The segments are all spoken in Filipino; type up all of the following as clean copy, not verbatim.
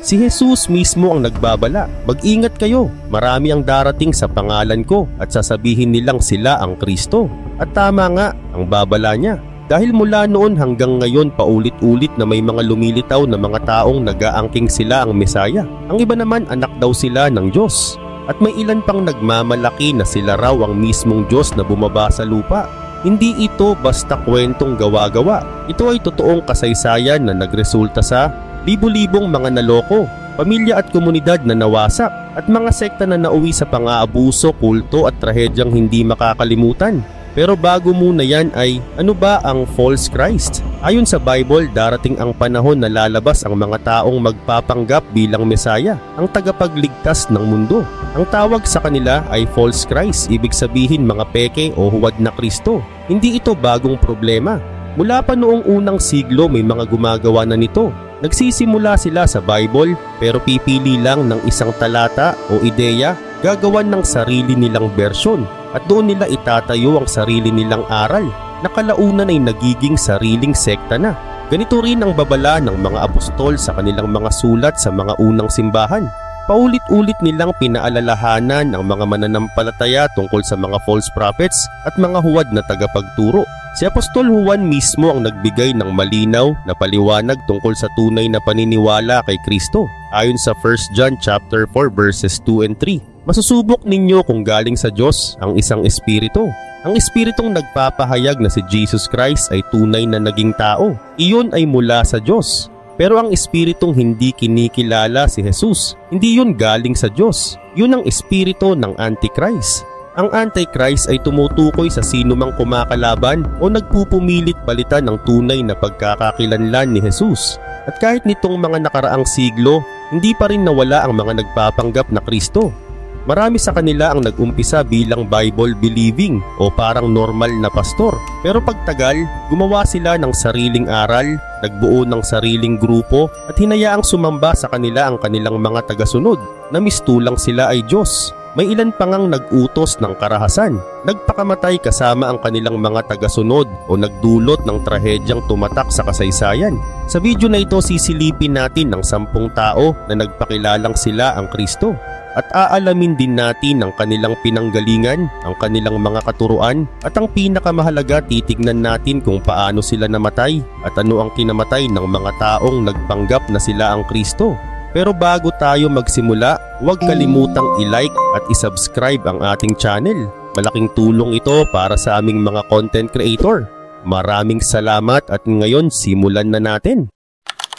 Si Jesus mismo ang nagbabala, mag-ingat kayo, marami ang darating sa pangalan ko at sasabihin nilang sila ang Kristo. At tama nga, ang babala niya. Dahil mula noon hanggang ngayon paulit-ulit na may mga lumilitaw na mga taong nag-aangking sila ang Mesaya. Ang iba naman anak daw sila ng Diyos. At may ilan pang nagmamalaki na sila raw ang mismong Diyos na bumaba sa lupa. Hindi ito basta kwentong gawa-gawa. Ito ay totoong kasaysayan na nagresulta sa libu-libong mga naloko, pamilya at komunidad na nawasak, at mga sekta na nauwi sa pang-aabuso, kulto at trahedyang hindi makakalimutan. Pero bago muna yan ay, ano ba ang false Christ? Ayon sa Bible, darating ang panahon na lalabas ang mga taong magpapanggap bilang Mesaya, ang tagapagligtas ng mundo. Ang tawag sa kanila ay false Christ, ibig sabihin mga peke o huwad na Kristo. Hindi ito bagong problema. Mula pa noong unang siglo may mga gumagawa na nito. Nagsisimula sila sa Bible pero pipili lang ng isang talata o ideya, gagawan ng sarili nilang bersyon at doon nila itatayo ang sarili nilang aral na kalaunan ay nagiging sariling sekta na. Ganito rin ang babala ng mga apostol sa kanilang mga sulat sa mga unang simbahan. Paulit-ulit nilang pinaalalahanan ang mga mananampalataya tungkol sa mga false prophets at mga huwad na tagapagturo. Si Apostol Juan mismo ang nagbigay ng malinaw na paliwanag tungkol sa tunay na paniniwala kay Kristo. Ayon sa 1 John chapter 4 verses 2 and 3, masusubok ninyo kung galing sa Diyos ang isang espiritu. Ang espiritong nagpapahayag na si Jesus Christ ay tunay na naging tao. Iyon ay mula sa Diyos. Pero ang espiritong hindi kinikilala si Jesus, hindi yun galing sa Diyos. Yun ang espiritu ng Antichrist. Ang Antichrist ay tumutukoy sa sino mang kumakalaban o nagpupumilit palitan ng tunay na pagkakakilanlan ni Jesus. At kahit nitong mga nakaraang siglo, hindi pa rin nawala ang mga nagpapanggap na Kristo. Marami sa kanila ang nag-umpisa bilang Bible-believing o parang normal na pastor. Pero pagtagal, gumawa sila ng sariling aral, nagbuo ng sariling grupo at hinayaang sumamba sa kanila ang kanilang mga tagasunod na mistulang sila ay Diyos. May ilan pa ngang nag-utos ng karahasan, nagpakamatay kasama ang kanilang mga tagasunod o nagdulot ng trahedyang tumatak sa kasaysayan. Sa video na ito sisilipin natin ng 10 tao na nagpakilalang sila ang Kristo. At aalamin din natin ang kanilang pinanggalingan, ang kanilang mga katuruan at ang pinakamahalaga titignan natin kung paano sila namatay at ano ang kinamatay ng mga taong nagpanggap na sila ang Kristo. Pero bago tayo magsimula, huwag kalimutang i-like at i-subscribe ang ating channel. Malaking tulong ito para sa aming mga content creator. Maraming salamat at ngayon simulan na natin.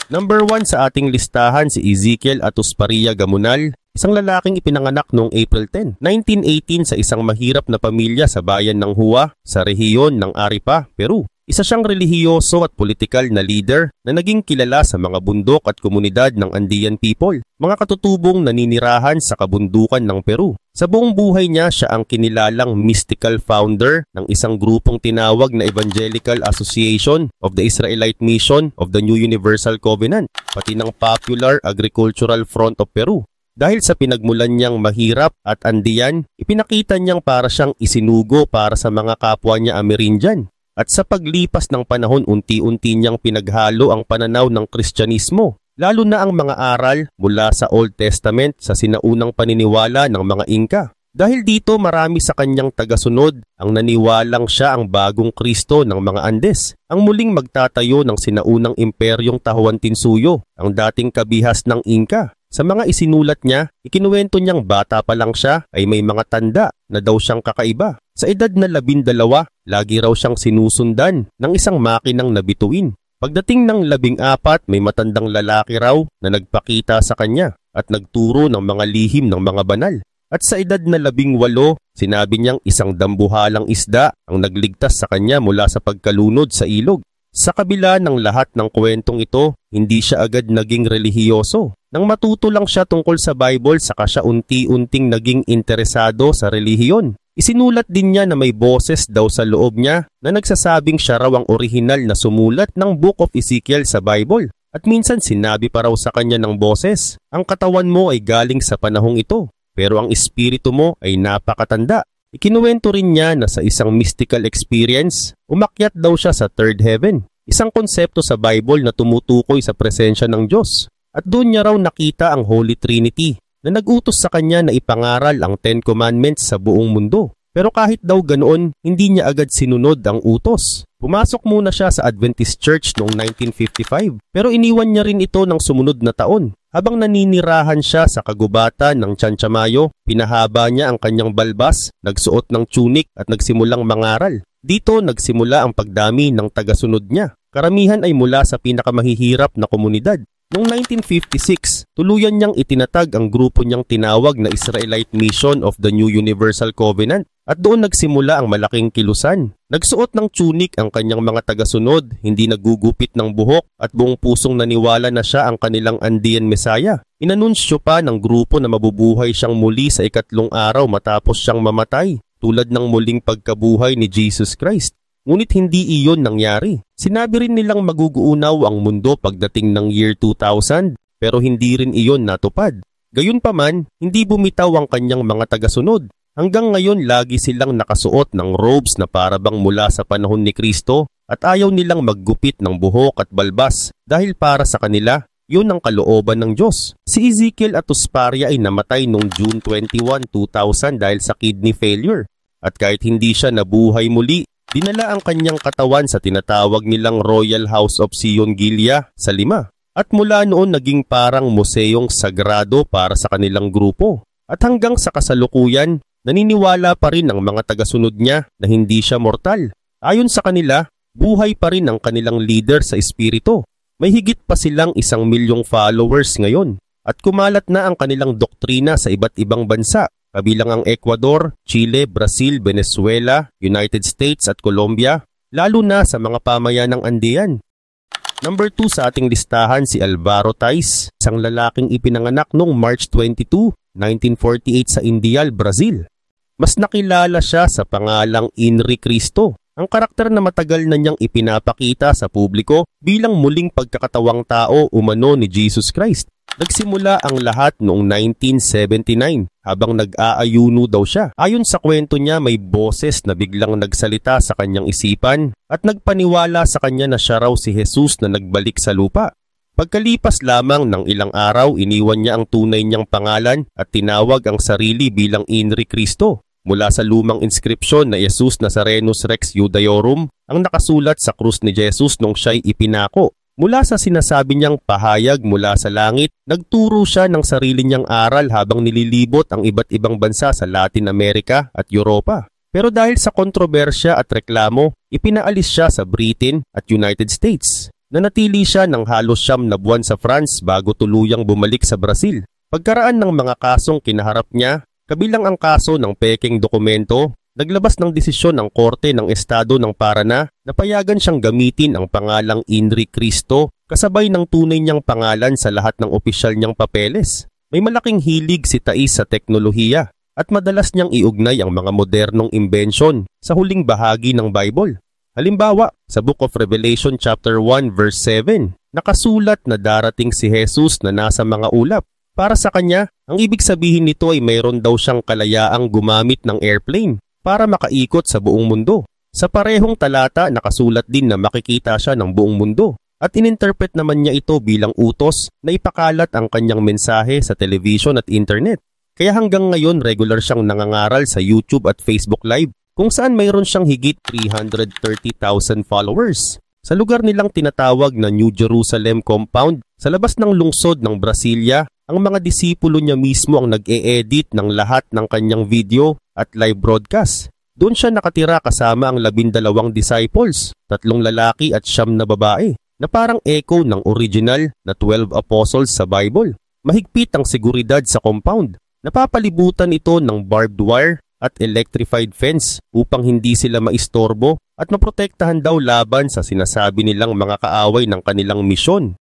Number 1 sa ating listahan si Ezekiel Atusparia Gamunal, isang lalaking ipinanganak noong April 10, 1918 sa isang mahirap na pamilya sa bayan ng Hua sa rehiyon ng Aripa, Peru. Isa siyang relihiyoso at politikal na leader na naging kilala sa mga bundok at komunidad ng Andean people, mga katutubong naninirahan sa kabundukan ng Peru. Sa buong buhay niya, siya ang kinilalang mystical founder ng isang grupong tinawag na Evangelical Association of the Israelite Mission of the New Universal Covenant, pati ng Popular Agricultural Front of Peru. Dahil sa pinagmulan niyang mahirap at Andean, ipinakita niyang para siyang isinugo para sa mga kapwa niya Amerindian. At sa paglipas ng panahon, unti-unti niyang pinaghalo ang pananaw ng Kristyanismo, lalo na ang mga aral mula sa Old Testament sa sinaunang paniniwala ng mga Inca. Dahil dito marami sa kanyang tagasunod ang naniwalang siya ang bagong Kristo ng mga Andes, ang muling magtatayo ng sinaunang imperyong Tahuantinsuyo, ang dating kabihas ng Inca. Sa mga isinulat niya, ikinuwento niyang bata pa lang siya ay may mga tanda na daw siyang kakaiba. Sa edad na 12, lagi raw siyang sinusundan ng isang makinang nabituin. Pagdating ng 14, may matandang lalaki raw na nagpakita sa kanya at nagturo ng mga lihim ng mga banal. At sa edad na 18, sinabi niyang isang dambuhalang isda ang nagligtas sa kanya mula sa pagkalunod sa ilog. Sa kabila ng lahat ng kwentong ito, hindi siya agad naging relihiyoso. Nang matuto lang siya tungkol sa Bible, saka siya unti-unting naging interesado sa relihiyon. Isinulat din niya na may boses daw sa loob niya na nagsasabing siya raw ang orihinal na sumulat ng Book of Ezekiel sa Bible. At minsan sinabi pa raw sa kanya ng boses, ang katawan mo ay galing sa panahong ito, pero ang espiritu mo ay napakatanda. Ikinuwento rin niya na sa isang mystical experience, umakyat daw siya sa third heaven, isang konsepto sa Bible na tumutukoy sa presensya ng Diyos. At doon niya raw nakita ang Holy Trinity na nag-utos sa kanya na ipangaral ang 10 Commandments sa buong mundo. Pero kahit daw ganoon, hindi niya agad sinunod ang utos. Pumasok muna siya sa Adventist Church noong 1955 pero iniwan niya rin ito ng sumunod na taon. Habang naninirahan siya sa kagubatan ng Chanchamayo, pinahaba niya ang kanyang balbas, nagsuot ng tunic at nagsimulang mangaral. Dito nagsimula ang pagdami ng tagasunod niya. Karamihan ay mula sa pinakamahihirap na komunidad. Noong 1956, tuluyan niyang itinatag ang grupo niyang tinawag na Israelite Mission of the New Universal Covenant at doon nagsimula ang malaking kilusan. Nagsuot ng tunic ang kanyang mga tagasunod, hindi nagugupit ng buhok at buong pusong naniwala na siya ang kanilang Andean Messiah. Inanunsyo pa ng grupo na mabubuhay siyang muli sa ikatlong araw matapos siyang mamatay, tulad ng muling pagkabuhay ni Jesus Christ. Ngunit hindi iyon nangyari. Sinabi rin nilang maguguunaw ang mundo pagdating ng year 2000 pero hindi rin iyon natupad. Gayunpaman, hindi bumitaw ang kanyang mga tagasunod. Hanggang ngayon lagi silang nakasuot ng robes na parabang mula sa panahon ni Kristo at ayaw nilang maggupit ng buhok at balbas dahil para sa kanila, yun ang kalooban ng Diyos. Si Ezekiel Atusparia ay namatay noong June 21, 2000 dahil sa kidney failure. At kahit hindi siya nabuhay muli, dinala ang kanyang katawan sa tinatawag nilang Royal House of Sion Gilia sa Lima. At mula noon naging parang museyong sagrado para sa kanilang grupo. At hanggang sa kasalukuyan, naniniwala pa rin ang mga tagasunod niya na hindi siya mortal. Ayon sa kanila, buhay pa rin ang kanilang leader sa espiritu. May higit pa silang 1 milyong followers ngayon. At kumalat na ang kanilang doktrina sa iba't ibang bansa. Kabilang ang Ecuador, Chile, Brazil, Venezuela, United States at Colombia, lalo na sa mga pamayanang Andean. Number 2 sa ating listahan si Alvaro Tais, isang lalaking ipinanganak noong March 22, 1948 sa Indial, Brazil. Mas nakilala siya sa pangalang Inri Cristo, ang karakter na matagal na niyang ipinapakita sa publiko bilang muling pagkakatawang tao umano ni Jesus Christ. Nagsimula ang lahat noong 1979 habang nag-aayuno daw siya. Ayon sa kwento niya, may boses na biglang nagsalita sa kanyang isipan at nagpaniwala sa kanya na siya raw si Jesus na nagbalik sa lupa. Pagkalipas lamang ng ilang araw, iniwan niya ang tunay niyang pangalan at tinawag ang sarili bilang Inri Cristo. Mula sa lumang inskripsyon na Jesus Nazarenus Rex Judaeorum ang nakasulat sa krus ni Jesus nung siya'y ipinako. Mula sa sinasabi niyang pahayag mula sa langit, nagturo siya ng sarili niyang aral habang nililibot ang iba't ibang bansa sa Latin America at Europa. Pero dahil sa kontrobersya at reklamo, ipinaalis siya sa Britain at United States. Nanatili siya ng halos 9 na buwan sa France bago tuluyang bumalik sa Brazil. Pagkaraan ng mga kasong kinaharap niya, kabilang ang kaso ng pekeng dokumento, naglabas ng desisyon ang Korte ng Estado ng Paraná na payagan siyang gamitin ang pangalang Inri Cristo kasabay ng tunay niyang pangalan sa lahat ng opisyal niyang papeles. May malaking hilig si Tais sa teknolohiya at madalas niyang iugnay ang mga modernong imbensyon sa huling bahagi ng Bible. Halimbawa, sa Book of Revelation chapter 1 verse 7, nakasulat na darating si Jesus na nasa mga ulap. Para sa kanya, ang ibig sabihin nito ay mayroon daw siyang kalayaang gumamit ng airplane para makaikot sa buong mundo. Sa parehong talata, nakasulat din na makikita siya ng buong mundo. At ininterpret naman niya ito bilang utos na ipakalat ang kanyang mensahe sa television at internet. Kaya hanggang ngayon regular siyang nangangaral sa YouTube at Facebook Live kung saan mayroon siyang higit 330,000 followers. Sa lugar nilang tinatawag na New Jerusalem Compound, sa labas ng lungsod ng Brasilia, ang mga disipulo niya mismo ang nag-e-edit ng lahat ng kanyang video at live broadcast. Doon siya nakatira kasama ang 12 disciples, 3 lalaki at 9 na babae, na parang echo ng original na 12 apostles sa Bible. Mahigpit ang seguridad sa compound. Napapalibutan ito ng barbed wire at electrified fence upang hindi sila maistorbo at maprotektahan daw laban sa sinasabi nilang mga kaaway ng kanilang misyon.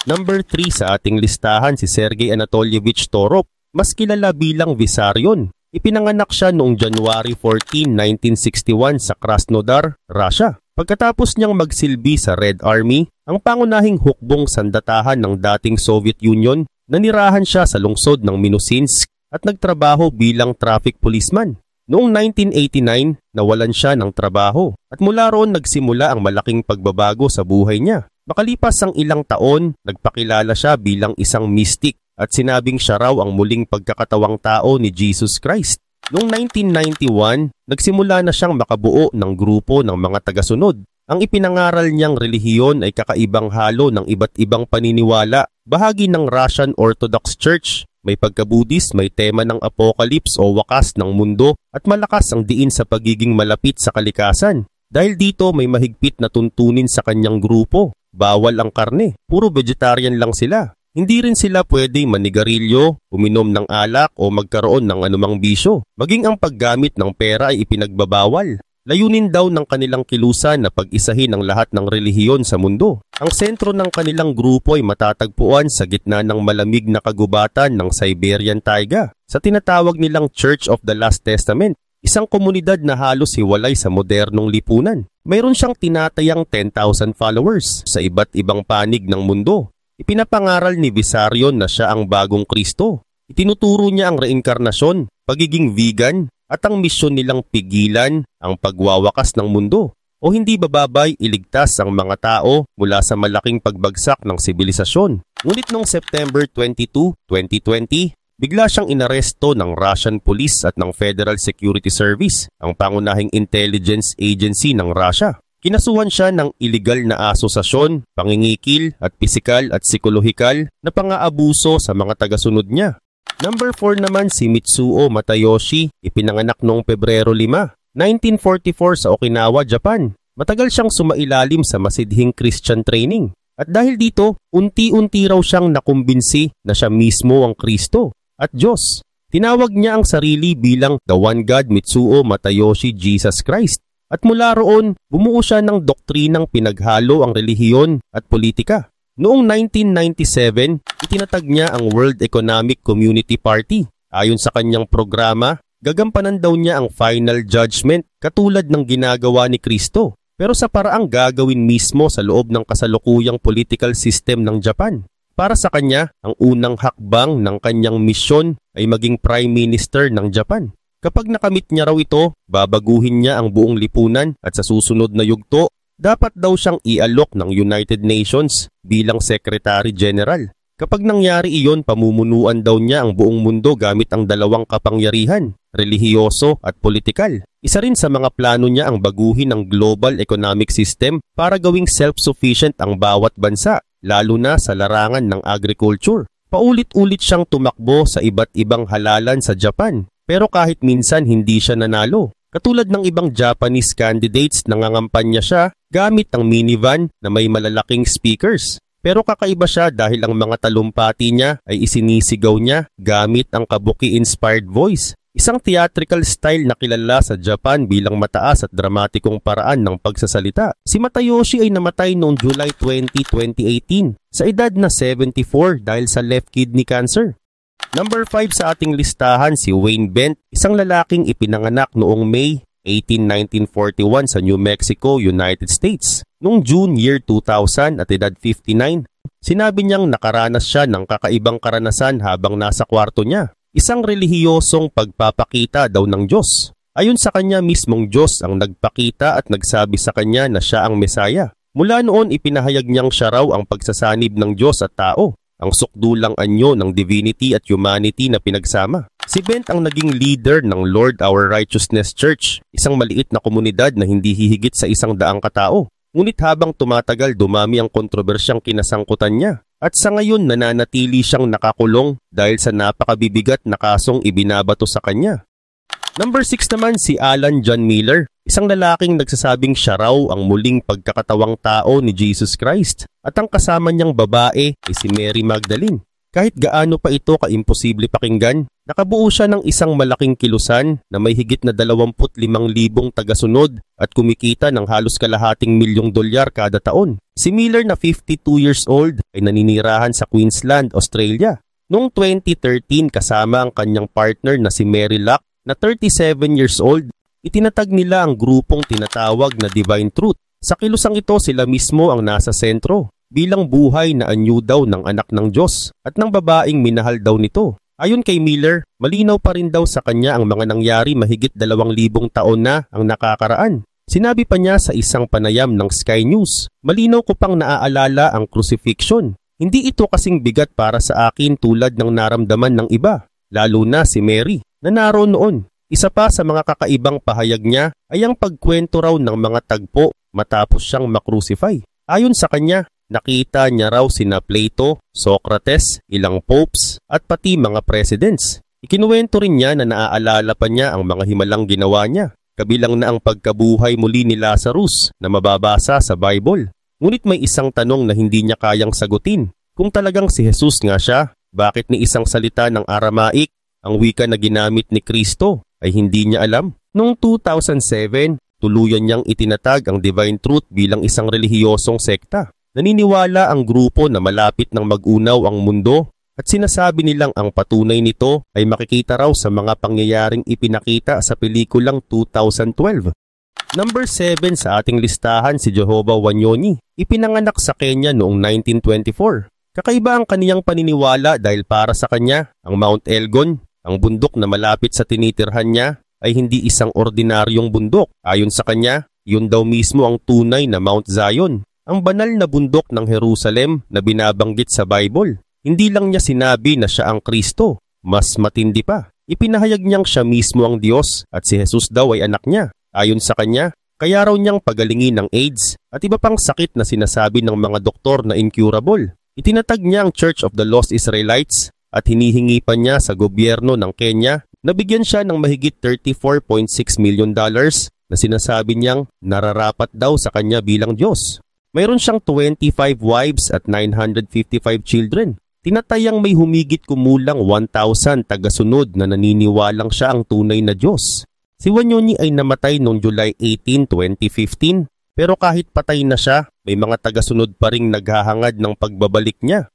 Number 3 sa ating listahan si Sergey Anatolyevich Torok, mas kilala bilang Vissarion. Ipinanganak siya noong January 14, 1961 sa Krasnodar, Russia. Pagkatapos niyang magsilbi sa Red Army, ang pangunahing hukbong sandatahan ng dating Soviet Union, nanirahan siya sa lungsod ng Minusinsk at nagtrabaho bilang traffic policeman. Noong 1989, nawalan siya ng trabaho at mula roon nagsimula ang malaking pagbabago sa buhay niya. Makalipas ang ilang taon, nagpakilala siya bilang isang mystic at sinabing siya raw ang muling pagkakatawang tao ni Jesus Christ. Noong 1991, nagsimula na siyang makabuo ng grupo ng mga tagasunod. Ang ipinangaral niyang relihiyon ay kakaibang halo ng iba't ibang paniniwala, bahagi ng Russian Orthodox Church. May pagka-Buddhist, may tema ng apocalypse o wakas ng mundo at malakas ang diin sa pagiging malapit sa kalikasan. Dahil dito may mahigpit na tuntunin sa kanyang grupo. Bawal ang karne, puro vegetarian lang sila. Hindi rin sila pwedeng manigarilyo, uminom ng alak o magkaroon ng anumang bisyo. Maging ang paggamit ng pera ay ipinagbabawal. Layunin daw ng kanilang kilusan na pag-isahin ang lahat ng relihiyon sa mundo. Ang sentro ng kanilang grupo ay matatagpuan sa gitna ng malamig na kagubatan ng Siberian Taiga, sa tinatawag nilang Church of the Last Testament, isang komunidad na halos hiwalay sa modernong lipunan. Mayroon siyang tinatayang 10,000 followers sa iba't ibang panig ng mundo. Ipinapangaral ni Vissarion na siya ang bagong Kristo. Itinuturo niya ang reinkarnasyon, pagiging vegan, at ang misyon nilang pigilan ang pagwawakas ng mundo o hindi bababay iligtas ang mga tao mula sa malaking pagbagsak ng sibilisasyon. Ngunit noong September 22, 2020, bigla siyang inaresto ng Russian Police at ng Federal Security Service, ang pangunahing intelligence agency ng Russia. Kinasuhan siya ng illegal na asosasyon, pangingikil at pisikal at psikolohikal na pang-aabuso sa mga tagasunod niya. Number 4 naman si Mitsuo Matayoshi, ipinanganak noong Pebrero 5, 1944 sa Okinawa, Japan. Matagal siyang sumailalim sa masidhing Christian training. At dahil dito, unti-unti raw siyang nakumbinsi na siya mismo ang Kristo at Diyos. Tinawag niya ang sarili bilang The One God Mitsuo Matayoshi Jesus Christ. At mula roon, bumuo siya ng doktrinang pinaghalo ang relihiyon at politika. Noong 1997, itinatag niya ang World Economic Community Party. Ayon sa kanyang programa, gagampanan daw niya ang final judgment katulad ng ginagawa ni Kristo, pero sa paraang gagawin mismo sa loob ng kasalukuyang political system ng Japan. Para sa kanya, ang unang hakbang ng kanyang misyon ay maging Prime Minister ng Japan. Kapag nakamit niya raw ito, babaguhin niya ang buong lipunan at sa susunod na yugto, dapat daw siyang ialok ng United Nations bilang Secretary General. Kapag nangyari iyon, pamumunuan daw niya ang buong mundo gamit ang dalawang kapangyarihan, relihiyoso at politikal. Isa rin sa mga plano niya ang baguhin ang global economic system para gawing self-sufficient ang bawat bansa, lalo na sa larangan ng agriculture. Paulit-ulit siyang tumakbo sa iba't ibang halalan sa Japan, pero kahit minsan hindi siya nanalo. Katulad ng ibang Japanese candidates, nangangampanya siya gamit ang minivan na may malalaking speakers. Pero kakaiba siya dahil ang mga talumpati niya ay isinisigaw niya gamit ang kabuki-inspired voice. Isang theatrical style na kilala sa Japan bilang mataas at dramatikong paraan ng pagsasalita. Si Matayoshi ay namatay noong July 20, 2018 sa edad na 74 dahil sa left kidney cancer. Number 5 sa ating listahan si Wayne Bent, isang lalaking ipinanganak noong May 18, 1941 sa New Mexico, United States. Noong June year 2000 at edad 59, sinabi niyang nakaranas siya ng kakaibang karanasan habang nasa kwarto niya. Isang relihiyosong pagpapakita daw ng Diyos. Ayon sa kanya, mismong Diyos ang nagpakita at nagsabi sa kanya na siya ang Mesaya. Mula noon, ipinahayag niyang siya raw ang pagsasanib ng Diyos at tao, ang sukdulang anyo ng divinity at humanity na pinagsama. Si Bent ang naging leader ng Lord Our Righteousness Church, isang maliit na komunidad na hindi hihigit sa 100 katao. Ngunit habang tumatagal, dumami ang kontrobersyang kinasangkutan niya. At sa ngayon, nananatili siyang nakakulong dahil sa napakabibigat na kasong ibinabato sa kanya. Number 6 naman si Alan John Miller, isang lalaking nagsasabing siya raw ang muling pagkakatawang tao ni Jesus Christ at ang kasama niyang babae ay si Mary Magdalene. Kahit gaano pa ito kaimposible pakinggan, nakabuo siya ng isang malaking kilusan na may higit na 25,000 tagasunod at kumikita ng halos kalahating $1,000,000 kada taon. Si Miller na 52 years old ay naninirahan sa Queensland, Australia. Noong 2013 kasama ang kanyang partner na si Mary Luck na 37 years old, itinatag nila ang grupong tinatawag na Divine Truth. Sa kilusang ito sila mismo ang nasa sentro bilang buhay na anyo daw ng anak ng Diyos at ng babaeng minahal daw nito. Ayon kay Miller, malinaw pa rin daw sa kanya ang mga nangyari mahigit 2,000 taon na ang nakakaraan. Sinabi pa niya sa isang panayam ng Sky News, "Malinaw ko pang naaalala ang crucifixion. Hindi ito kasing bigat para sa akin tulad ng naramdaman ng iba, lalo na si Mary na naroon noon." Isa pa sa mga kakaibang pahayag niya ay ang pagkwento raw ng mga tagpo matapos siyang makrucify. Ayon sa kanya, nakita niya raw sina Plato, Socrates, ilang popes at pati mga presidents. Ikinuwento rin niya na naaalala pa niya ang mga himalang ginawa niya, kabilang na ang pagkabuhay muli ni Lazarus na mababasa sa Bible. Ngunit may isang tanong na hindi niya kayang sagutin. Kung talagang si Jesus nga siya, bakit ni isang salita ng Aramaic, ang wika na ginamit ni Kristo, ay hindi niya alam? Noong 2007, tuluyan niyang itinatag ang Divine Truth bilang isang relihiyosong sekta. Naniniwala ang grupo na malapit ng mag-unaw ang mundo at sinasabi nilang ang patunay nito ay makikita raw sa mga pangyayaring ipinakita sa pelikulang 2012. Number 7 sa ating listahan si Jehovah Wanyoni. Ipinanganak sa Kenya noong 1924. Kakaiba ang kaniyang paniniwala dahil para sa kanya, ang Mount Elgon, ang bundok na malapit sa tinitirhan niya, ay hindi isang ordinaryong bundok. Ayon sa kanya, yun daw mismo ang tunay na Mount Zion, ang banal na bundok ng Jerusalem na binabanggit sa Bible. Hindi lang niya sinabi na siya ang Kristo, mas matindi pa. Ipinahayag niyang siya mismo ang Diyos at si Jesus daw ay anak niya. Ayon sa kanya, kaya raw niyang pagalingin ng AIDS at iba pang sakit na sinasabi ng mga doktor na incurable. Itinatag niya ang Church of the Lost Israelites at hinihingi pa niya sa gobyerno ng Kenya na bigyan siya ng mahigit $34.6 million na sinasabi niyang nararapat daw sa kanya bilang Diyos. Mayroon siyang 25 wives at 955 children. Tinatayang may humigit kumulang 1,000 tagasunod na naniniwalang siya ang tunay na Diyos. Si Wanyoni ay namatay noong July 18, 2015, pero kahit patay na siya, may mga tagasunod pa ring naghahangad ng pagbabalik niya.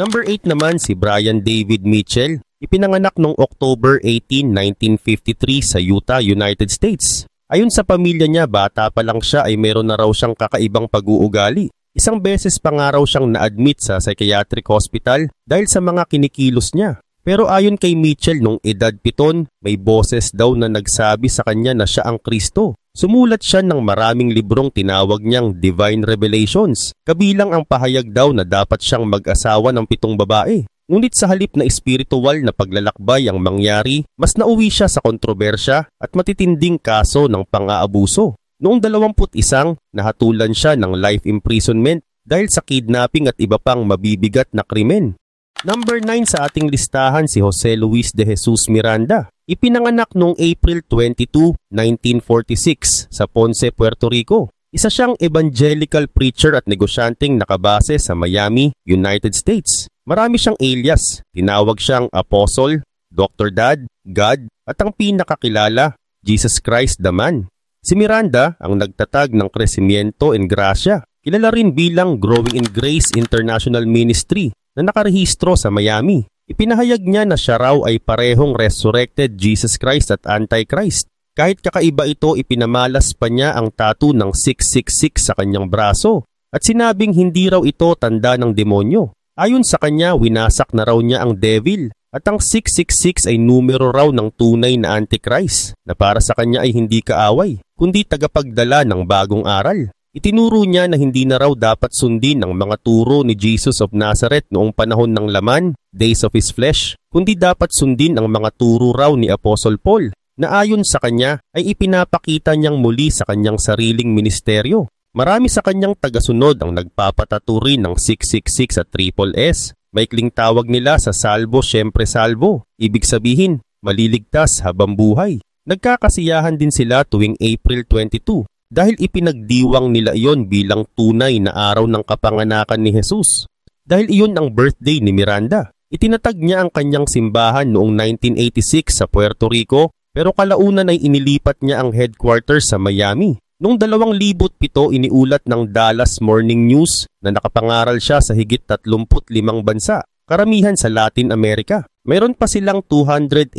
Number 8 naman si Brian David Mitchell. Ipinanganak noong October 18, 1953 sa Utah, United States. Ayon sa pamilya niya, bata pa lang siya ay meron na raw siyang kakaibang pag-uugali. Isang beses pa nga raw siyang na-admit sa psychiatric hospital dahil sa mga kinikilos niya. Pero ayon kay Mitchell, nung edad 7, may boses daw na nagsabi sa kanya na siya ang Kristo. Sumulat siya ng maraming librong tinawag niyang Divine Revelations. Kabilang ang pahayag daw na dapat siyang mag-asawa ng 7 babae. Ngunit sa halip na espiritual na paglalakbay ang mangyari, mas nauwi siya sa kontrobersya at matitinding kaso ng pang-aabuso. Noong 21, nahatulan siya ng life imprisonment dahil sa kidnapping at iba pang mabibigat na krimen. Number 9 sa ating listahan si Jose Luis de Jesus Miranda. Ipinanganak noong April 22, 1946 sa Ponce, Puerto Rico. Isa siyang evangelical preacher at negosyanteng nakabase sa Miami, United States. Marami siyang alias. Tinawag siyang Apostle, Dr. Dad, God, at ang pinakakilala, Jesus Christ the Man. Si Miranda ang nagtatag ng Crecimiento en Gracia. Kilala rin bilang Growing in Grace International Ministry na nakarehistro sa Miami. Ipinahayag niya na siya raw ay parehong resurrected Jesus Christ at Antichrist. Kahit kakaiba ito, ipinamalas pa niya ang tattoo ng 666 sa kanyang braso at sinabing hindi raw ito tanda ng demonyo. Ayon sa kanya, winasak na raw niya ang devil at ang 666 ay numero raw ng tunay na Antichrist na para sa kanya ay hindi kaaway, kundi tagapagdala ng bagong aral. Itinuro niya na hindi na raw dapat sundin ang mga turo ni Jesus of Nazareth noong panahon ng laman, days of his flesh, kundi dapat sundin ang mga turo raw ni Apostle Paul na ayon sa kanya ay ipinapakita niyang muli sa kanyang sariling ministeryo. Marami sa kanyang tagasunod ang nagpapataturi ng 666 at triple S. Maikling tawag nila sa salvo syempre salvo. Ibig sabihin, maliligtas habang buhay. Nagkakasiyahan din sila tuwing April 22 dahil ipinagdiwang nila iyon bilang tunay na araw ng kapanganakan ni Jesus. Dahil iyon ang birthday ni Miranda. Itinatag niya ang kanyang simbahan noong 1986 sa Puerto Rico pero kalaunan ay inilipat niya ang headquarters sa Miami. Noong 2007 iniulat ng Dallas Morning News na nakapangaral siya sa higit 35 bansa, karamihan sa Latin America. Mayroon pa silang 287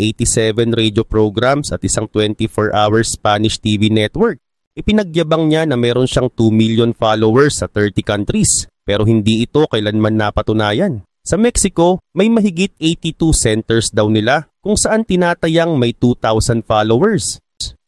radio programs at isang 24-hour Spanish TV network. Ipinagyabang niya na meron siyang 2 million followers sa 30 countries, pero hindi ito kailanman napatunayan. Sa Mexico, may mahigit 82 centers daw nila kung saan tinatayang may 2,000 followers.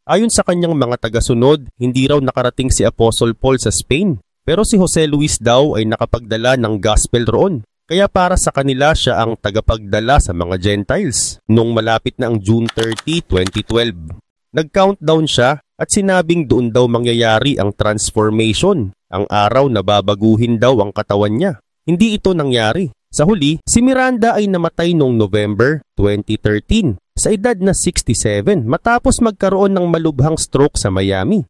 Ayon sa kanyang mga tagasunod, hindi raw nakarating si Apostle Paul sa Spain, pero si Jose Luis daw ay nakapagdala ng gospel roon. Kaya para sa kanila siya ang tagapagdala sa mga Gentiles. Nung malapit na ang June 30, 2012, nag-countdown siya at sinabing doon daw mangyayari ang transformation, ang araw na babaguhin daw ang katawan niya. Hindi ito nangyari. Sa huli, si Miranda ay namatay noong November 2013 sa edad na 67 matapos magkaroon ng malubhang stroke sa Miami.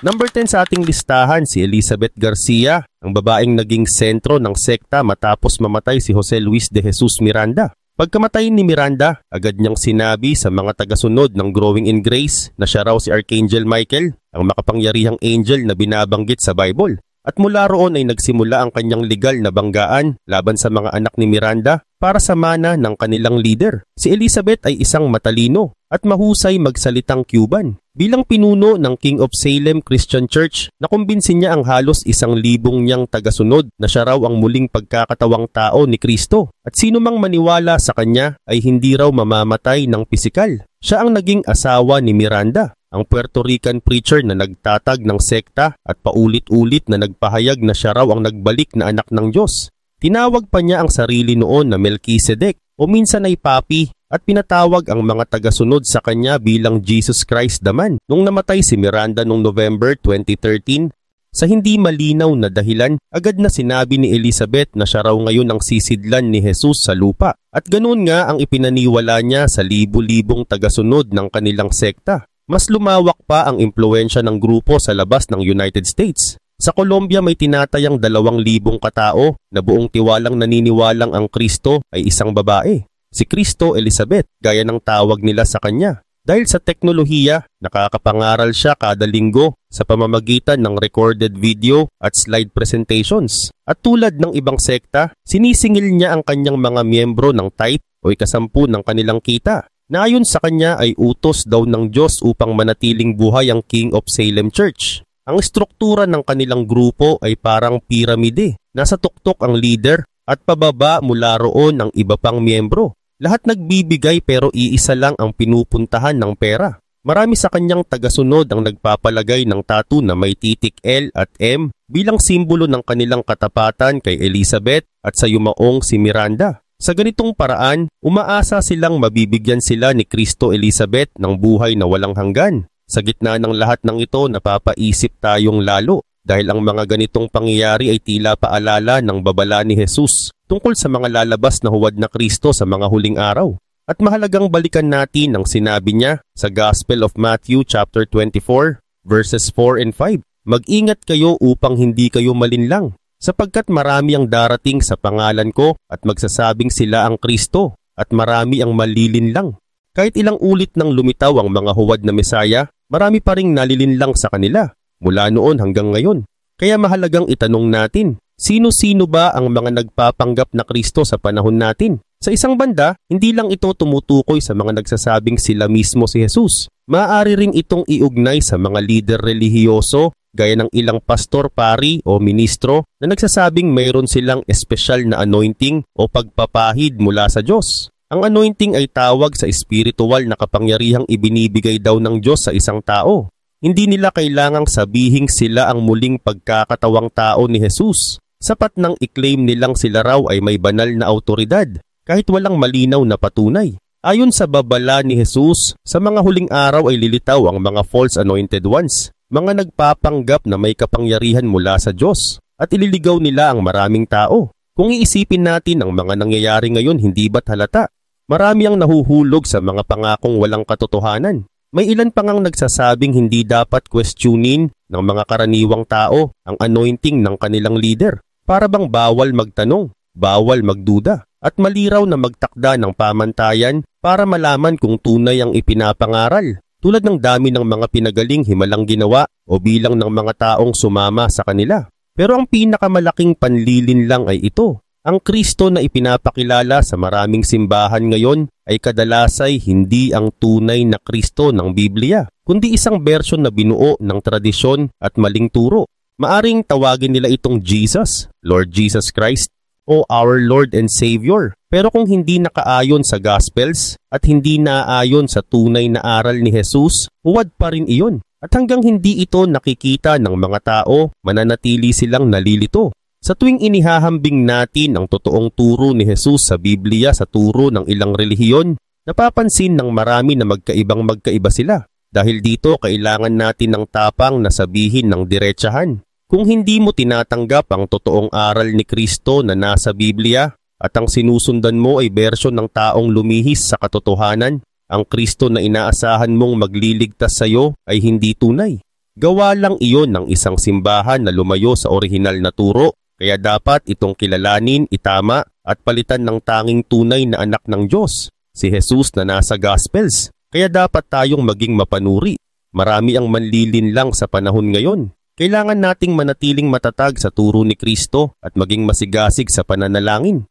Number 10 sa ating listahan, si Elizabeth Garcia, ang babaeng naging sentro ng sekta matapos mamatay si Jose Luis de Jesus Miranda. Pagkamatay ni Miranda, agad niyang sinabi sa mga tagasunod ng Growing in Grace na siya raw si Archangel Michael, ang makapangyarihang angel na binabanggit sa Bible. At mula roon ay nagsimula ang kanyang legal na banggaan laban sa mga anak ni Miranda para sa mana ng kanilang leader. Si Elizabeth ay isang matalino at mahusay magsalitang Cuban. Bilang pinuno ng King of Salem Christian Church, nakumbinsin niya ang halos 1,000 niyang tagasunod na siya raw ang muling pagkakatawang tao ni Kristo. At sino mang maniwala sa kanya ay hindi raw mamamatay ng pisikal. Siya ang naging asawa ni Miranda, ang Puerto Rican preacher na nagtatag ng sekta at paulit-ulit na nagpahayag na siya raw ang nagbalik na anak ng Diyos. Tinawag pa niya ang sarili noon na Melchizedek o minsan ay Papi at pinatawag ang mga tagasunod sa kanya bilang Jesus Christ the Man. Nung namatay si Miranda noong November 2013, sa hindi malinaw na dahilan, agad na sinabi ni Elizabeth na siya raw ngayon ang sisidlan ni Jesus sa lupa. At ganoon nga ang ipinaniwala niya sa libu-libong tagasunod ng kanilang sekta. Mas lumawak pa ang impluwensya ng grupo sa labas ng United States. Sa Colombia may tinatayang 2,000 katao na buong tiwalang naniniwalang ang Kristo ay isang babae, si Cristo Elizabeth, gaya ng tawag nila sa kanya. Dahil sa teknolohiya, nakakapangaral siya kada linggo sa pamamagitan ng recorded video at slide presentations. At tulad ng ibang sekta, sinisingil niya ang kanyang mga miyembro ng tithe o ikasampu ng kanilang kita, na ayon sa kanya ay utos daw ng Diyos upang manatiling buhay ang King of Salem Church. Ang struktura ng kanilang grupo ay parang piramide. Nasa tuktok ang leader at pababa mula roon ang iba pang miyembro. Lahat nagbibigay pero iisa lang ang pinupuntahan ng pera. Marami sa kanyang tagasunod ang nagpapalagay ng tattoo na may titik L at M bilang simbolo ng kanilang katapatan kay Elizabeth at sa yumaong si Miranda. Sa ganitong paraan, umaasa silang mabibigyan sila ni Cristo Elizabeth ng buhay na walang hanggan. Sa gitna ng lahat ng ito, napapaisip tayong lalo dahil ang mga ganitong pangyayari ay tila paalala ng babala ni Jesus tungkol sa mga lalabas na huwad na Kristo sa mga huling araw. At mahalagang balikan natin ang sinabi niya sa Gospel of Matthew chapter 24 verses 4 and 5. Mag-ingat kayo upang hindi kayo malinlang, sapagkat marami ang darating sa pangalan ko at magsasabing sila ang Kristo at marami ang malilinlang. Kahit ilang ulit nang lumitaw ang mga huwad na Mesaya, marami pa ring nalilinlang sa kanila mula noon hanggang ngayon. Kaya mahalagang itanong natin, sino-sino ba ang mga nagpapanggap na Kristo sa panahon natin? Sa isang banda, hindi lang ito tumutukoy sa mga nagsasabing sila mismo si Jesus. Maaari ring itong iugnay sa mga lider relihiyoso gaya ng ilang pastor, pari o ministro na nagsasabing mayroon silang espesyal na anointing o pagpapahid mula sa Diyos. Ang anointing ay tawag sa espiritual na kapangyarihang ibinibigay daw ng Diyos sa isang tao. Hindi nila kailangang sabihing sila ang muling pagkakatawang tao ni Jesus. Sapat nang i-claim nilang sila raw ay may banal na autoridad, kahit walang malinaw na patunay. Ayon sa babala ni Jesus, sa mga huling araw ay lilitaw ang mga false anointed ones, mga nagpapanggap na may kapangyarihan mula sa Diyos, at ililigaw nila ang maraming tao. Kung iisipin natin ang mga nangyayari ngayon, hindi ba't halata? Marami ang nahuhulog sa mga pangakong walang katotohanan. May ilan pang ang nagsasabing hindi dapat questionin ng mga karaniwang tao ang anointing ng kanilang leader. Para bang bawal magtanong, bawal magduda, at maliraw na magtakda ng pamantayan para malaman kung tunay ang ipinapangaral. Tulad ng dami ng mga pinagaling himalang ginawa o bilang ng mga taong sumama sa kanila. Pero ang pinakamalaking panlilin lang ay ito. Ang Kristo na ipinapakilala sa maraming simbahan ngayon ay kadalasay hindi ang tunay na Kristo ng Biblia, kundi isang bersyon na binuo ng tradisyon at maling turo. Maaring tawagin nila itong Jesus, Lord Jesus Christ, o Our Lord and Savior, Pero kung hindi nakaayon sa Gospels at hindi naaayon sa tunay na aral ni Jesus, huwad pa rin iyon. At hanggang hindi ito nakikita ng mga tao, mananatili silang nalilito. Sa tuwing inihahambing natin ang totoong turo ni Jesus sa Biblia sa turo ng ilang relihiyon, napapansin ng marami na magkaiba sila. Dahil dito kailangan natin ng tapang na sabihin ng diretsahan. Kung hindi mo tinatanggap ang totoong aral ni Kristo na nasa Biblia at ang sinusundan mo ay bersyon ng taong lumihis sa katotohanan, ang Kristo na inaasahan mong magliligtas sa iyo ay hindi tunay. Gawa lang iyon ng isang simbahan na lumayo sa orihinal na turo, kaya dapat itong kilalanin, itama at palitan ng tanging tunay na anak ng Diyos, si Jesus na nasa Gospels. Kaya dapat tayong maging mapanuri. Marami ang manlilinlang sa panahon ngayon. Kailangan nating manatiling matatag sa turo ni Kristo at maging masigasig sa pananalangin.